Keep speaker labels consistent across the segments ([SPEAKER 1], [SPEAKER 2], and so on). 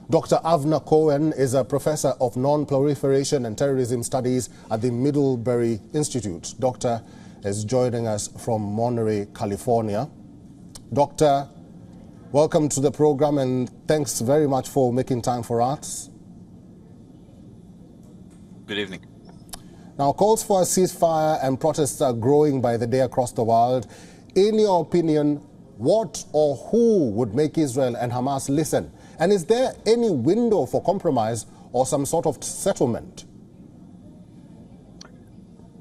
[SPEAKER 1] Dr. Avner Cohen is a professor of non-proliferation and terrorism studies at the Middlebury Institute. Doctor is joining us from Monterey, California. Doctor, welcome to the program and thanks very much for making time for us.
[SPEAKER 2] Good evening.
[SPEAKER 1] Now, calls for a ceasefire and protests are growing by the day across the world. In your opinion, what or who would make Israel and Hamas listen? And is there any window for compromise or some sort of settlement?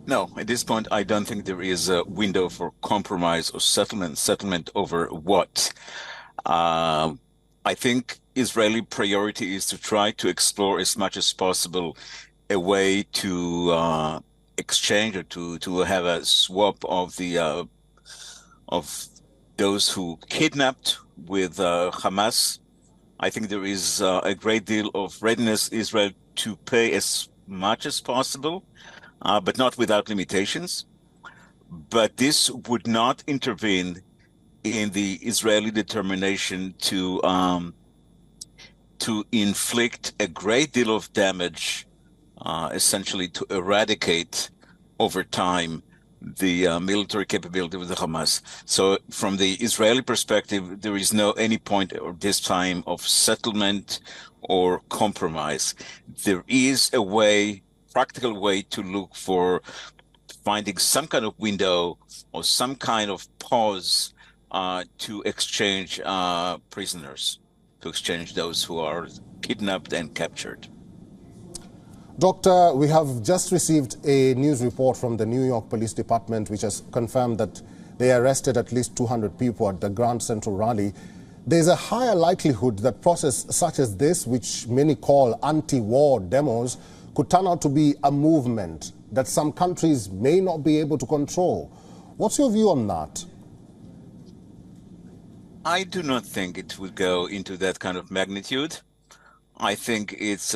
[SPEAKER 2] No, at this point, I don't think there is a window for compromise or settlement. Settlement over what? I think Israeli priority is to try to explore as much as possible a way to exchange or to have a swap of the of those who kidnapped with Hamas. I think there is a great deal of readiness Israel to pay as much as possible, but not without limitations. But this would not intervene in the Israeli determination to inflict a great deal of damage, essentially to eradicate over time the military capability of the Hamas. So from the Israeli perspective, there is no any point or this time of settlement or compromise. There is a way, practical way to look for finding some kind of window or some kind of pause to exchange prisoners, to exchange those who are kidnapped and captured.
[SPEAKER 1] Doctor, we have just received a news report from the New York Police Department which has confirmed that they arrested at least 200 people at the Grand Central Rally. There's a higher likelihood that process such as this, which many call anti-war demos, could turn out to be a movement that some countries may not be able to control. What's your view on that?
[SPEAKER 2] I do not think it would go into that kind of magnitude. I think it's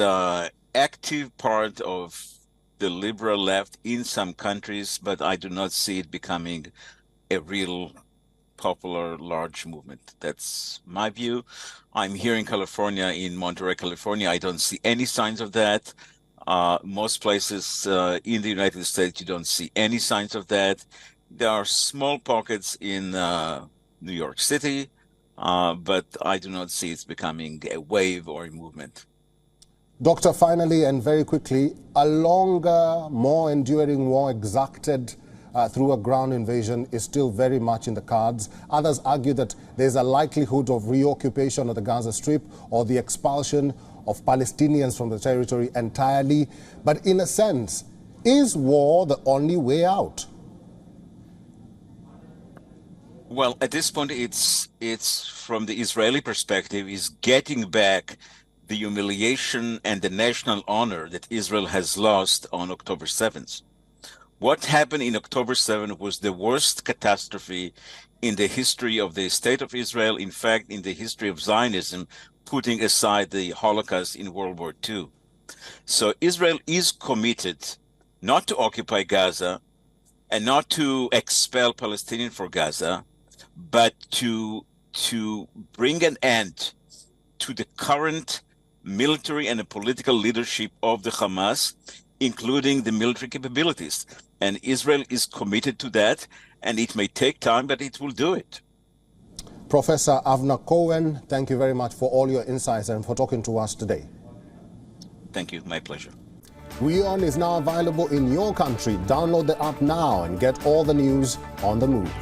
[SPEAKER 2] active part of the liberal left in some countries, but I do not see it becoming a real popular large movement. That's my view. I'm here in California, in Monterey, California. I don't see any signs of that. Most places in the United States, you don't see any signs of that. There are small pockets in New York City, but I do not see it becoming a wave or a movement.
[SPEAKER 1] Doctor, finally and very quickly, a longer, more enduring war exacted through a ground invasion is still very much in the cards. Others argue that there's a likelihood of reoccupation of the Gaza Strip or the expulsion of Palestinians from the territory entirely. But in a sense, is war the only way out?
[SPEAKER 2] Well, at this point, it's from the Israeli perspective, is getting back the humiliation and the national honor that Israel has lost on October 7th. What happened in October 7th was the worst catastrophe in the history of the State of Israel, in fact, in the history of Zionism, putting aside the Holocaust in World War II. So Israel is committed not to occupy Gaza and not to expel Palestinians from Gaza, but to bring an end to the current military and the political leadership of the Hamas, including the military capabilities. And Israel is committed to that, and it may take time, but it will do it.
[SPEAKER 1] Professor Avner Cohen, thank you very much for all your insights and for talking to us today.
[SPEAKER 2] Thank you. My pleasure.
[SPEAKER 1] WION is now available in your country. Download the app now and get all the news on the move.